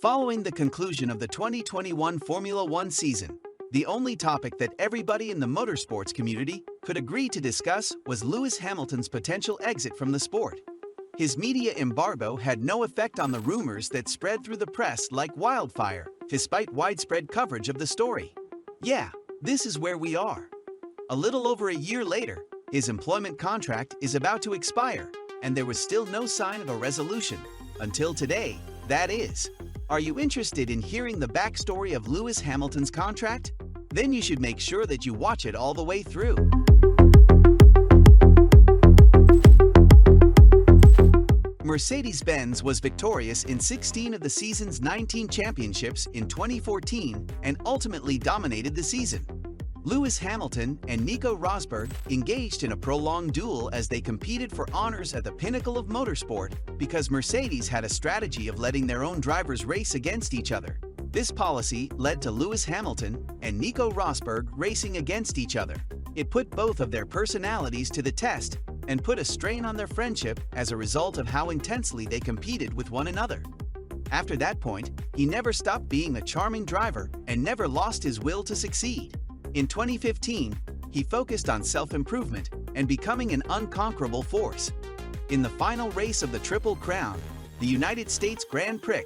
Following the conclusion of the 2021 Formula One season, the only topic that everybody in the motorsports community could agree to discuss was Lewis Hamilton's potential exit from the sport. His media embargo had no effect on the rumors that spread through the press like wildfire, despite widespread coverage of the story. Yeah, this is where we are. A little over a year later, his employment contract is about to expire, and there was still no sign of a resolution. Until today, that is. Are you interested in hearing the backstory of Lewis Hamilton's contract? Then you should make sure that you watch it all the way through. Mercedes-Benz was victorious in 16 of the season's 19 championships in 2014 and ultimately dominated the season. Lewis Hamilton and Nico Rosberg engaged in a prolonged duel as they competed for honors at the pinnacle of motorsport because Mercedes had a strategy of letting their own drivers race against each other. This policy led to Lewis Hamilton and Nico Rosberg racing against each other. It put both of their personalities to the test and put a strain on their friendship as a result of how intensely they competed with one another. After that point, he never stopped being a charming driver and never lost his will to succeed. In 2015, he focused on self-improvement and becoming an unconquerable force. In the final race of the Triple Crown, the United States Grand Prix,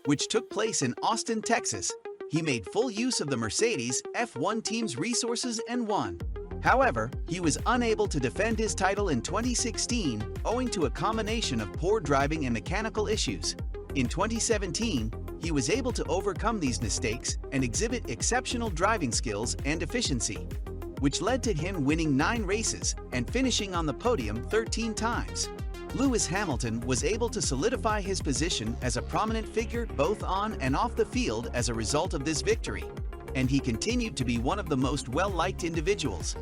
which took place in Austin, Texas, he made full use of the Mercedes F1 team's resources and won. However, he was unable to defend his title in 2016 owing to a combination of poor driving and mechanical issues. In 2017, he was able to overcome these mistakes and exhibit exceptional driving skills and efficiency, which led to him winning 9 races and finishing on the podium 13 times. Lewis Hamilton was able to solidify his position as a prominent figure both on and off the field as a result of this victory, and he continued to be one of the most well-liked individuals.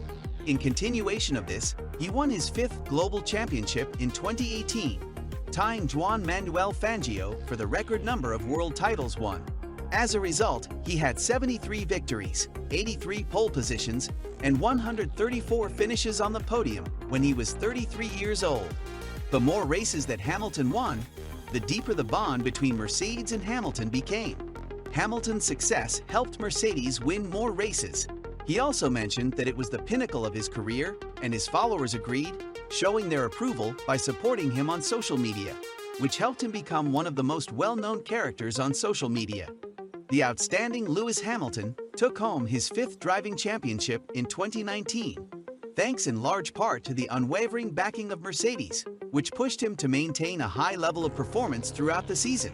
In continuation of this, he won his 5th global championship in 2018, tying Juan Manuel Fangio for the record number of world titles won. As a result, he had 73 victories, 83 pole positions, and 134 finishes on the podium when he was 33 years old. The more races that Hamilton won, the deeper the bond between Mercedes and Hamilton became. Hamilton's success helped Mercedes win more races. He also mentioned that it was the pinnacle of his career, and his followers agreed, showing their approval by supporting him on social media, which helped him become one of the most well-known characters on social media. The outstanding Lewis Hamilton took home his 5th driving championship in 2019, thanks in large part to the unwavering backing of Mercedes, which pushed him to maintain a high level of performance throughout the season.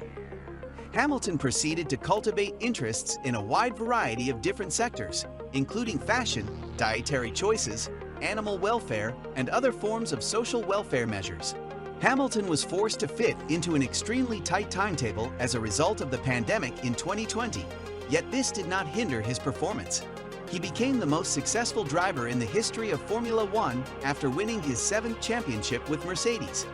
Hamilton proceeded to cultivate interests in a wide variety of different sectors, including fashion, dietary choices, animal welfare, and other forms of social welfare measures. Hamilton was forced to fit into an extremely tight timetable as a result of the pandemic in 2020, yet this did not hinder his performance. He became the most successful driver in the history of Formula One after winning his 7th championship with Mercedes.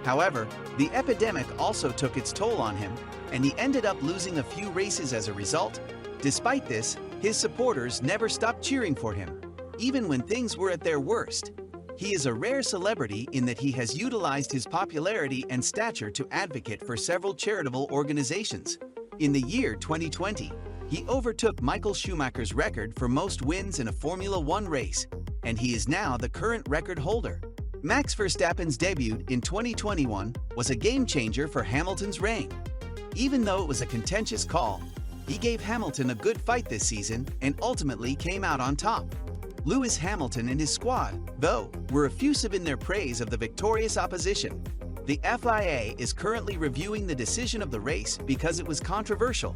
However, the epidemic also took its toll on him, and he ended up losing a few races as a result. Despite this, his supporters never stopped cheering for him, even when things were at their worst. He is a rare celebrity in that he has utilized his popularity and stature to advocate for several charitable organizations. In the year 2020, he overtook Michael Schumacher's record for most wins in a Formula One race, and he is now the current record holder. Max Verstappen's debut in 2021 was a game-changer for Hamilton's reign. Even though it was a contentious call, he gave Hamilton a good fight this season and ultimately came out on top. Lewis Hamilton and his squad, though, were effusive in their praise of the victorious opposition. The FIA is currently reviewing the decision of the race because it was controversial.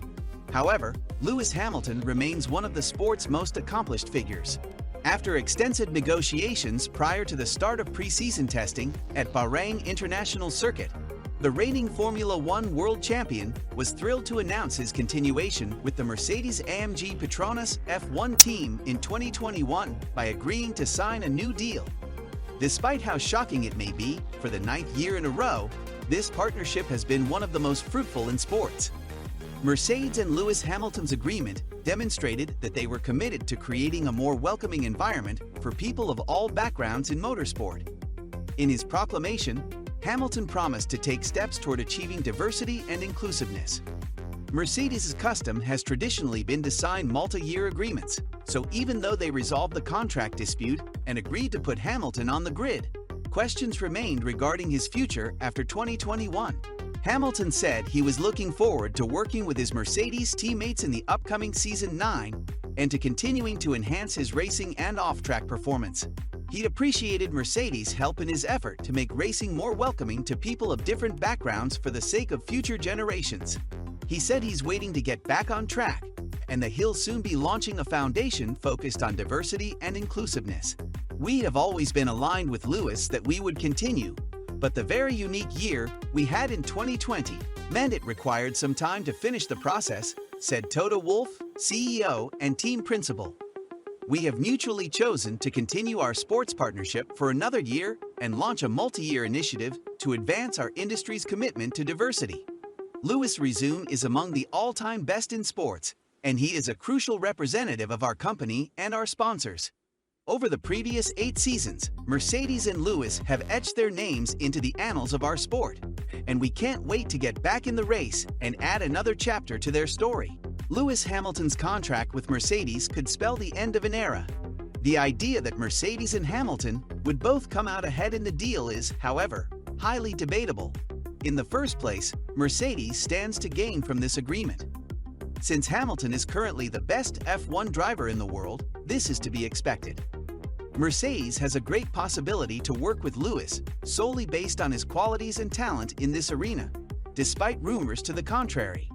However, Lewis Hamilton remains one of the sport's most accomplished figures. After extensive negotiations prior to the start of preseason testing at Bahrain International Circuit, the reigning Formula One world champion was thrilled to announce his continuation with the Mercedes-AMG Petronas F1 team in 2021 by agreeing to sign a new deal. Despite how shocking it may be, for the 9th year in a row, this partnership has been one of the most fruitful in sports. Mercedes and Lewis Hamilton's agreement demonstrated that they were committed to creating a more welcoming environment for people of all backgrounds in motorsport. In his proclamation, Hamilton promised to take steps toward achieving diversity and inclusiveness. Mercedes' custom has traditionally been to sign multi-year agreements, so even though they resolved the contract dispute and agreed to put Hamilton on the grid, questions remained regarding his future after 2021. Hamilton said he was looking forward to working with his Mercedes teammates in the upcoming Season 9 and to continuing to enhance his racing and off-track performance. He appreciated Mercedes' help in his effort to make racing more welcoming to people of different backgrounds for the sake of future generations. He said he's waiting to get back on track and that he'll soon be launching a foundation focused on diversity and inclusiveness. We have always been aligned with Lewis that we would continue, but the very unique year we had in 2020 meant it required some time to finish the process, said Toto Wolff, CEO and team principal. We have mutually chosen to continue our sports partnership for another year and launch a multi-year initiative to advance our industry's commitment to diversity. Lewis Resume is among the all-time best in sports, and he is a crucial representative of our company and our sponsors. Over the previous 8 seasons, Mercedes and Lewis have etched their names into the annals of our sport, and we can't wait to get back in the race and add another chapter to their story. Lewis Hamilton's contract with Mercedes could spell the end of an era. The idea that Mercedes and Hamilton would both come out ahead in the deal is, however, highly debatable. In the first place, Mercedes stands to gain from this agreement. Since Hamilton is currently the best F1 driver in the world, this is to be expected. Mercedes has a great possibility to work with Lewis solely based on his qualities and talent in this arena, despite rumors to the contrary.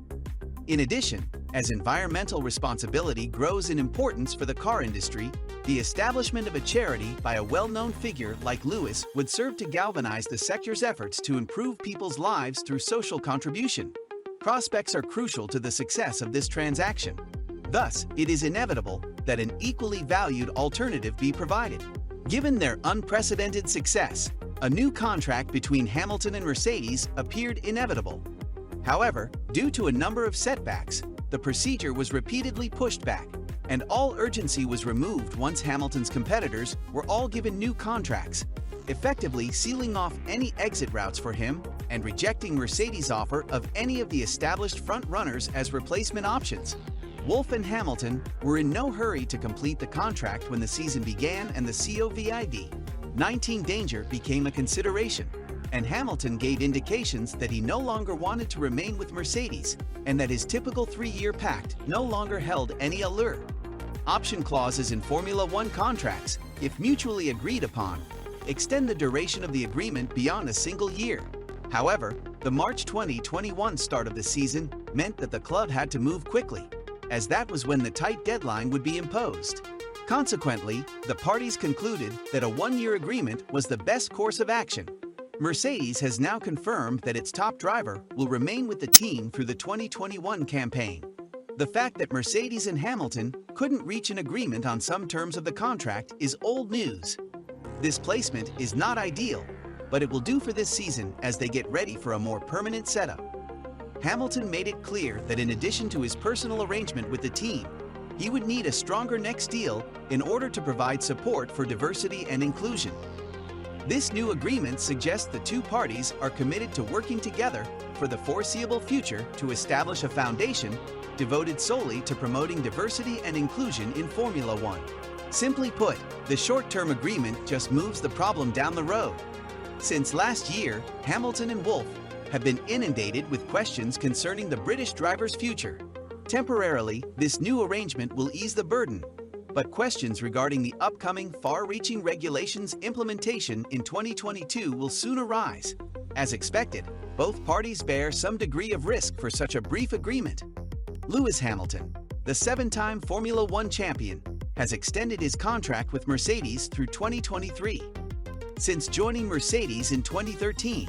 In addition, as environmental responsibility grows in importance for the car industry, the establishment of a charity by a well-known figure like Lewis would serve to galvanize the sector's efforts to improve people's lives through social contribution. Prospects are crucial to the success of this transaction. Thus, it is inevitable that an equally valued alternative be provided. Given their unprecedented success, a new contract between Hamilton and Mercedes appeared inevitable. However, due to a number of setbacks, the procedure was repeatedly pushed back, and all urgency was removed once Hamilton's competitors were all given new contracts, effectively sealing off any exit routes for him and rejecting Mercedes' offer of any of the established front-runners as replacement options. Wolff and Hamilton were in no hurry to complete the contract when the season began and the COVID-19 danger became a consideration, and Hamilton gave indications that he no longer wanted to remain with Mercedes and that his typical 3-year pact no longer held any allure. Option clauses in Formula One contracts, if mutually agreed upon, extend the duration of the agreement beyond a single year. However, the March 2021 start of the season meant that the club had to move quickly, as that was when the tight deadline would be imposed. Consequently, the parties concluded that a 1-year agreement was the best course of action. Mercedes has now confirmed that its top driver will remain with the team through the 2021 campaign. The fact that Mercedes and Hamilton couldn't reach an agreement on some terms of the contract is old news. This placement is not ideal, but it will do for this season as they get ready for a more permanent setup. Hamilton made it clear that in addition to his personal arrangement with the team, he would need a stronger next deal in order to provide support for diversity and inclusion. This new agreement suggests the two parties are committed to working together for the foreseeable future to establish a foundation devoted solely to promoting diversity and inclusion in Formula One. Simply put, the short-term agreement just moves the problem down the road. Since last year, Hamilton and Wolff have been inundated with questions concerning the British driver's future. Temporarily, this new arrangement will ease the burden, but questions regarding the upcoming far-reaching regulations implementation in 2022 will soon arise. As expected, both parties bear some degree of risk for such a brief agreement. Lewis Hamilton, the 7-time Formula One champion, has extended his contract with Mercedes through 2023. Since joining Mercedes in 2013,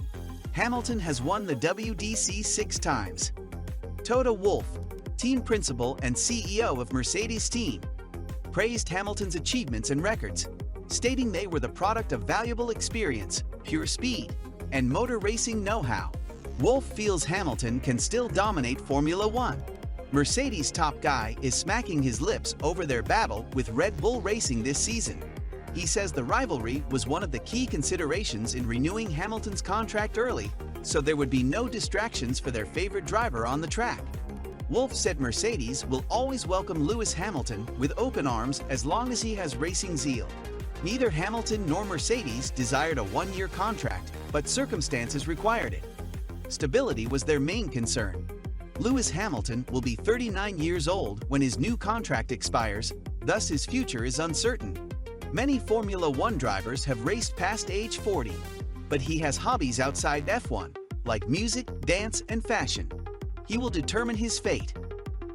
Hamilton has won the WDC 6 times. Toto Wolff, team principal and CEO of Mercedes team, praised Hamilton's achievements and records, stating they were the product of valuable experience, pure speed, and motor racing know-how. Wolff feels Hamilton can still dominate Formula One. Mercedes' top guy is smacking his lips over their battle with Red Bull Racing this season. He says the rivalry was one of the key considerations in renewing Hamilton's contract early, so there would be no distractions for their favorite driver on the track. Wolff said Mercedes will always welcome Lewis Hamilton with open arms as long as he has racing zeal. Neither Hamilton nor Mercedes desired a one-year contract, but circumstances required it. Stability was their main concern. Lewis Hamilton will be 39 years old when his new contract expires, thus his future is uncertain. Many Formula One drivers have raced past age 40, but he has hobbies outside F1, like music, dance, and fashion. He will determine his fate.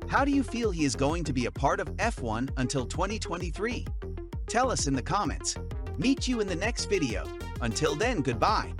How do you feel he is going to be a part of F1 until 2023? Tell us in the comments. Meet you in the next video. Until then, goodbye.